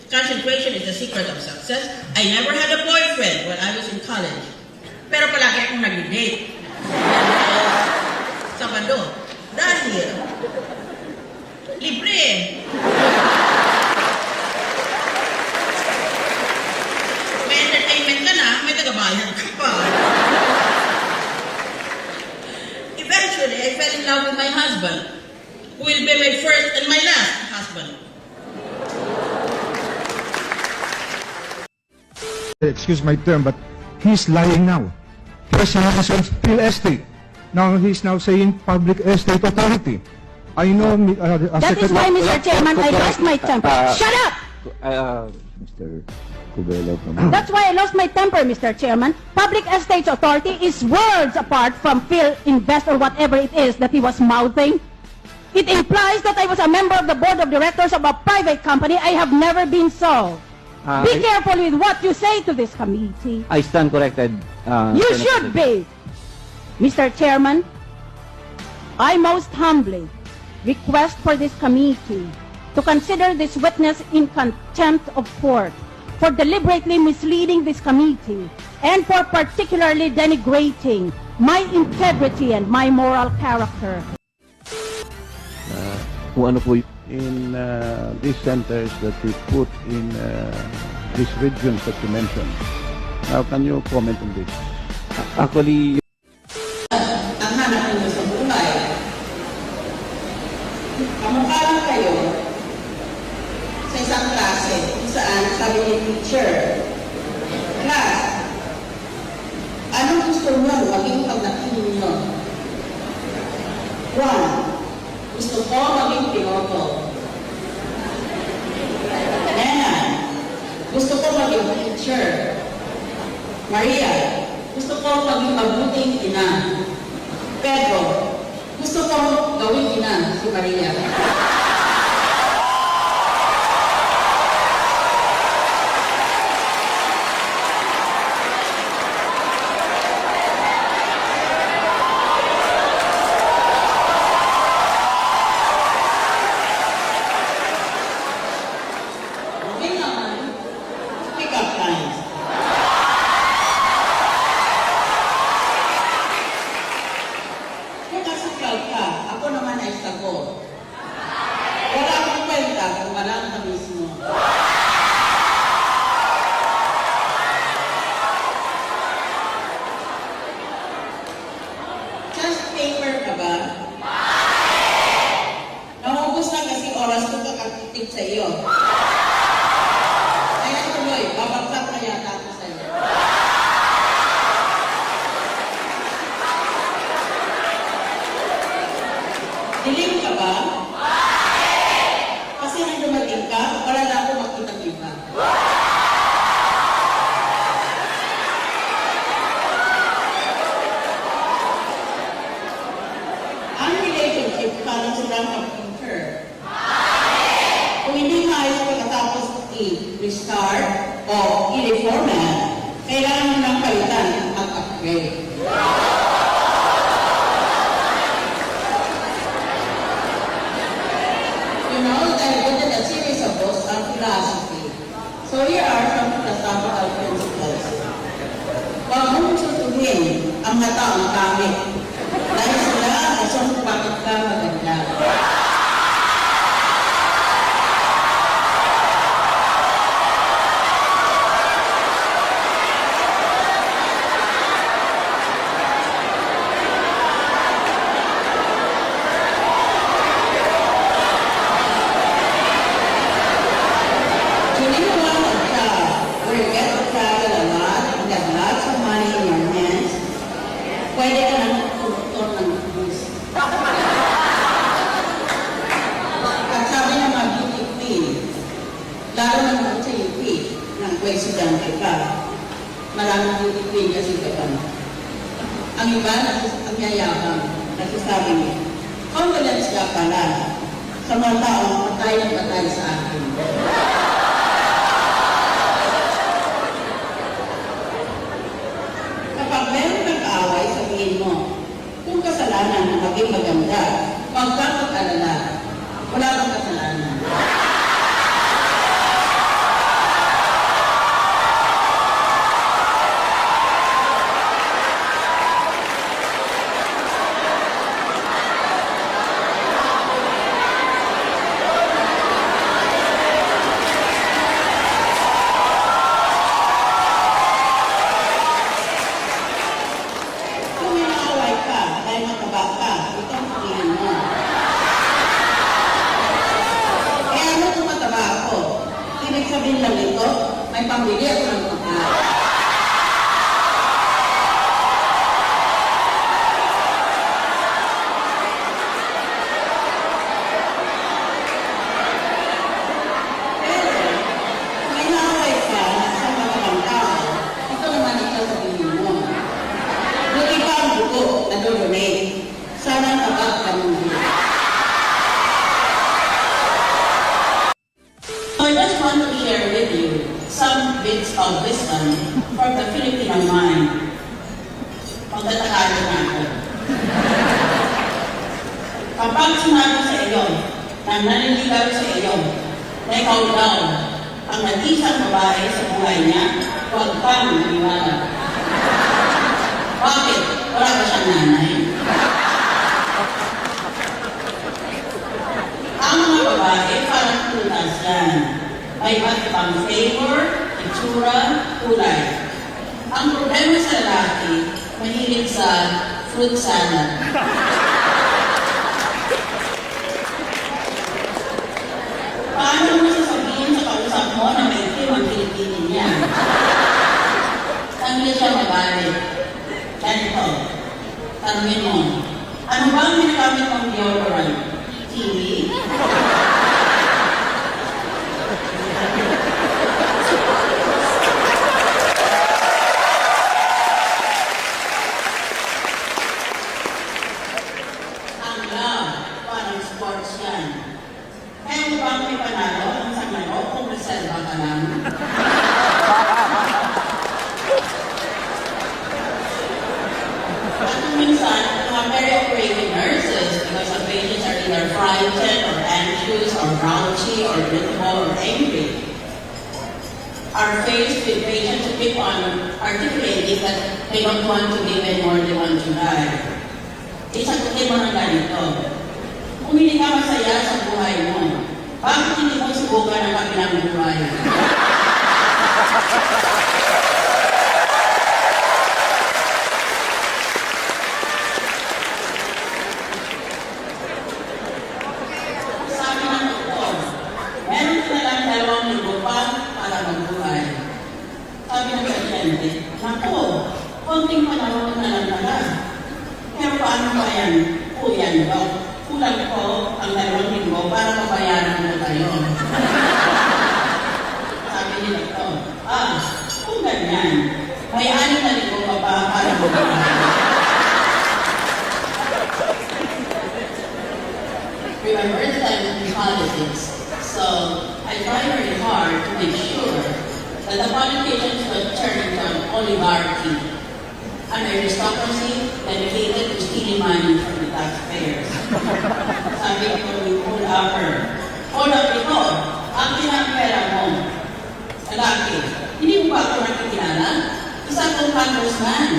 Concentration is the secret of success. I never had a boyfriend when I was in college. Pero palagi akong nag-date. Sabado. Dahil, libre. May entertainment ka na, may tagabayan ka pa. Eventually, I fell in love with my husband, who will be my first and my last husband. Excuse my term, but he's lying now. Yes, he has a real estate. Now he's now saying public estate authority. I know. That is why, Mr. Chairman, I lost my temper. Shut up! Mr. Cubelo from... That's why I lost my temper, Mr. Chairman. Public Estates Authority is worlds apart from Phil Invest or whatever it is that he was mouthing. It implies that I was a member of the board of directors of a private company. I have never been so. Be careful with what you say to this committee. I stand corrected. You should be. Mr. Chairman, I most humbly request for this committee to consider this witness in contempt of court for deliberately misleading this committee and for particularly denigrating my integrity and my moral character. Kung ano po in these centers that we put in these regions that you mentioned. Now, can you comment on this? actually, Ang hanap ninyo sa buhay. Kamukha lang kayo sa isang klase kung saan sabi ni teacher, class, anong gusto mo maging pagdating ninyo? 1. Gusto ko maging piloto. Nena, gusto ko maging teacher. Maria, gusto ko maging mabuting ina. Pedro, gusto ko gawing ina si Maria. Okay naman. Pick up lines. Kung nasukkal ka, ako naman ay sagot. Wala akong kwenta kung walang na mismo. Just paper ka ba? Naubos na kasi oras ko kakatitig sa iyo. Kaya tuloy, babagsak na yata ako sa iyo. Dilim ka ba? Kasi nang dumating ka, para na ako makita-kita. Ang relationship parang sobrang computer. Kung hindi maayos pagkatapos i-restart o i-reformat, kailangan mo ng palitan at upgrade. You know, I devoted a series of books on philosophy. So here are some philosophical principles. Huwag mong susuhin ang mga taong pangit. Dahil sila ang rason kung bakit ka maganda. Do you want a job where you get to travel a lot and have lots of money in your hands? Pwede ka nang tutulog ng bus. At sabi ng mga beauty queen, lalo na kung sa UP, ng presidente ka, maraming beauty queen kasi ka pa. Ang iba, ang yayabang, nagsasabi niya, condolence ka pala sa mga taong patay ng patay sa akin. Kapag meron nag-aaway, sabihin mo, kung kasalanan na maging maganda, huwag kang mag-alala. Wala kang kasalanan. may pambili ako ng pagkain. May naway ka sa mga ibang tao, ito naman ikaw sabihin mo. Yung iba ang buko na donate, sana tabak ka ng buko. I just want to share with you some bits of wisdom from the Filipino mind. Pagtatakalan natin. Kapag sinabi sa iyo, na naniligaw sa iyo, na ikaw daw ang nag-isang babae sa buhay niya, huwag kang maniwala. Bakit? Wala ba siyang nanay? Ang mga babae parang prutas yan. May iba't ibang flavor, itsura, kulay. Ang problema sa lalaki, mahilig sa fruit salad. Paano mo sasabihin sa kausap mo na may itim ang kilitinin niya? Saan siya magalit? Ganito. Tanungin mo, ano ba ang ginagamit ng deodorant? TV? Ang love, parang sports yan. Kaya mo ba may panalo ang isang laro kung reserva ka lang? At kung minsan, mga peri-operating nurses, because the patients are either frightened or anxious or grouchy or irritable or angry, are faced with patients who keep on articulating that they don't want to live anymore, they want to die. Isagutin mo ng ganito. Kung hindi ka masaya sa buhay mo, bakit hindi mo subukan ang kabilang buhay? Sabi ng doktor, meron ka na lang 2,000 pa para magbuhay. Sabi ng pasyente, naku, konting panahon na lang pala. Pero paano ba yan? Yan, Dok. Kulang ko ang 2 linggo para mabayaran mo tayo. Sabi ni Doktor, kung ganyan, may 6 na linggo pa ba para mabayaran? Remember that I'm in politics, so I try very hard to make sure that the politicians will turn into an oligarchy, an aristocracy dedicated to stealing money from the taxpayers. Sabi ko ni Paul Upper, hold up ito, akin ang pera mo. Lalaki, hindi mo ba ako nakikilala? Isa kong congressman.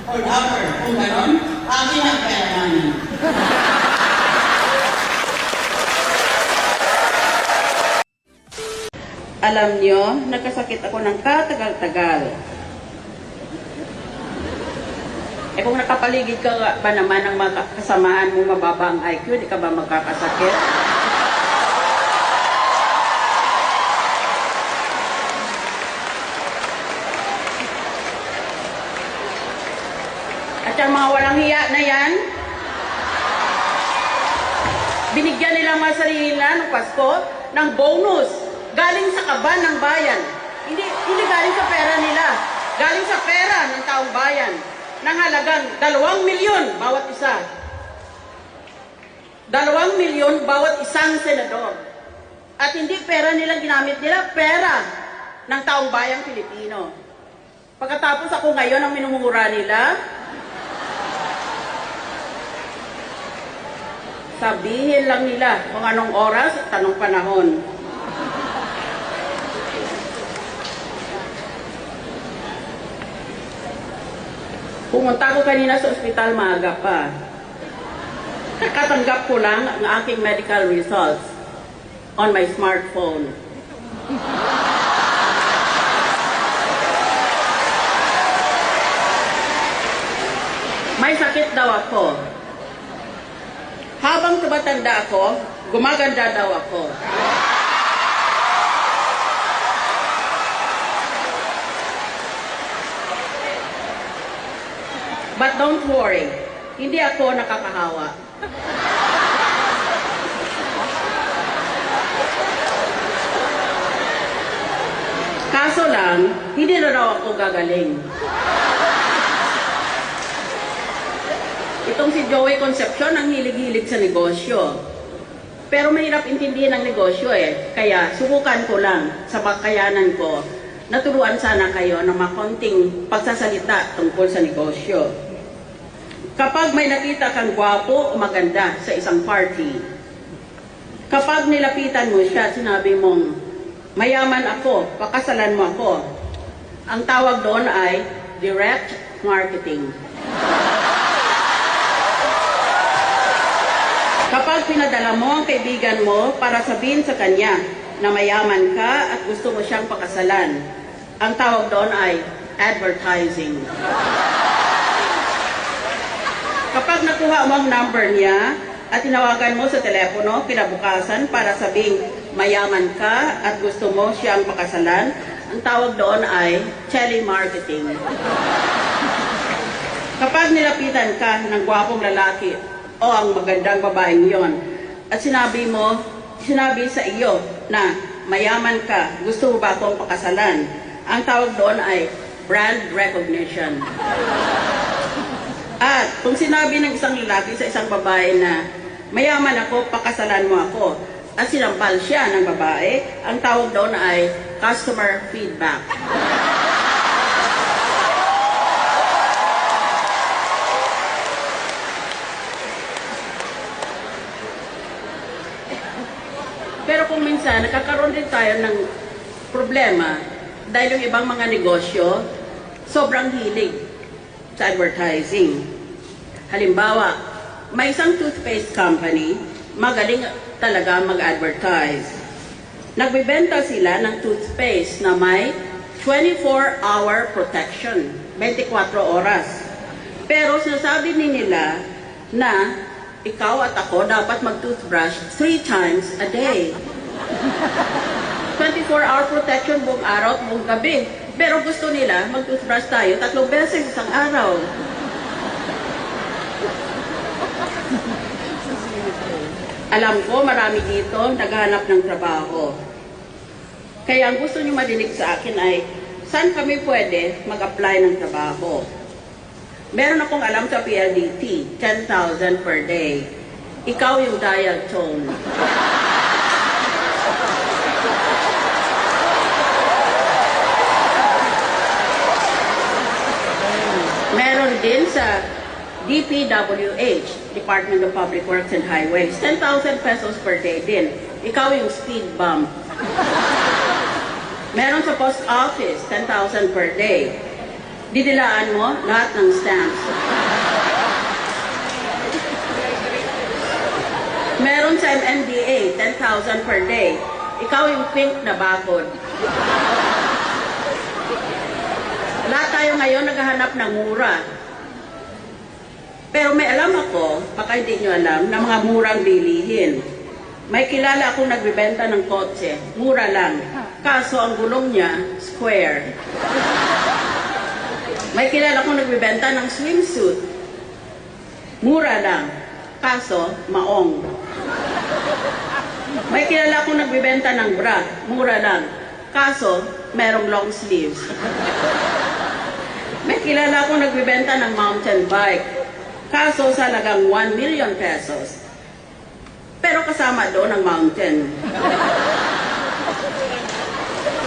Paul Upper, kung ganon, akin ang pera namin. Alam nyo, nagkasakit ako ng katagal-tagal. Kung nakapaligid ka ba naman ng mga kasamahan mo mababa ang IQ, di ka ba magkakasakit? At yung mga walang hiya na yan, binigyan nilang mga sarili nila ng Pasko ng bonus. Galing sa kaban ng bayan. Hindi galing sa pera nila. Galing sa pera ng taong bayan. Nang halagang 2 milyon bawat isa. 2 milyon bawat isang senador. At hindi pera nila ginamit nila, pera ng taong bayang Pilipino. Pagkatapos ako ngayon ang minumura nila, sabihin lang nila kung anong oras at anong panahon. Pumunta ko kanina sa ospital, maaga pa. Kakatanggap ko lang ang aking medical results on my smartphone. May sakit daw ako. Habang tumatanda ako, gumaganda daw ako. But don't worry, hindi ako nakakahawa. Kaso lang, hindi na raw ako gagaling. Itong si Joey Concepcion ang hilig-hilig sa negosyo. Pero mahirap intindihin ang negosyo eh. Kaya subukan ko lang sa kakayanan ko na turuan sana kayo ng makonting pagsasalita tungkol sa negosyo. Kapag may nakita kang gwapo o maganda sa isang party, kapag nilapitan mo siya, sinabi mong, mayaman ako, pakasalan mo ako. Ang tawag doon ay direct marketing. Kapag pinadala mo ang kaibigan mo para sabihin sa kanya na mayaman ka at gusto mo siyang pakasalan, ang tawag doon ay advertising. Kapag nakuha mo ang number niya at tinawagan mo sa telepono kinabukasan para sabing mayaman ka at gusto mo siyang pakasalan, ang tawag doon ay telemarketing. Kapag nilapitan ka ng gwapong lalaki o ang magandang babaeng yon at sinabi sa iyo na mayaman ka, gusto mo ba akong pakasalan, ang tawag doon ay brand recognition. At kung sinabi ng isang lalaki sa isang babae na mayaman ako, pakasalan mo ako, at sinampal siya ng babae, ang tawag doon ay customer feedback. Pero kung minsan, nakakaroon din tayo ng problema dahil yung ibang mga negosyo, sobrang hilig sa advertising. Halimbawa, may isang toothpaste company, magaling talaga mag-advertise. Nagbibenta sila ng toothpaste na may 24-hour protection, 24 oras. Pero sinasabi nila na ikaw at ako dapat mag-toothbrush 3 times a day. 24-hour protection buong araw at buong gabi. Pero gusto nila mag-toothbrush tayo 3 beses isang araw. Alam ko, marami dito naghahanap ng trabaho. Kaya ang gusto niyo madinig sa akin ay, saan kami pwede mag-apply ng trabaho? Meron akong alam sa PLDT, 10,000 per day. Ikaw yung dial tone. Meron din sa DPWH, Department of Public Works and Highways, 10,000 pesos per day din. Ikaw yung speed bump. Meron sa post office, 10,000 per day. Didilaan mo lahat ng stamps. Meron sa MMDA, 10,000 per day. Ikaw yung pink na bakod. Lahat tayo ngayon naghahanap ng mura. Pero may alam ako, baka hindi nyo alam, na mga murang bilihin. May kilala akong nagbibenta ng kotse, mura lang. Kaso ang gulong niya, square. May kilala akong nagbibenta ng swimsuit. Mura lang. Kaso, maong. May kilala akong nagbibenta ng bra. Mura lang. Kaso, merong long sleeves. May kilala akong nagbibenta ng mountain bike. Kaso, sa halagang 1 million pesos. Pero kasama doon ang mountain.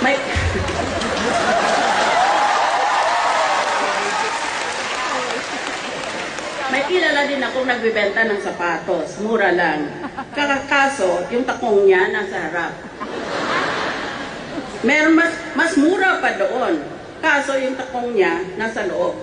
May kilala din akong nagbibenta ng sapatos. Mura lang. Kaso, yung takong niya nasa harap. Meron mas mura pa doon. Kaso, yung takong niya nasa loob.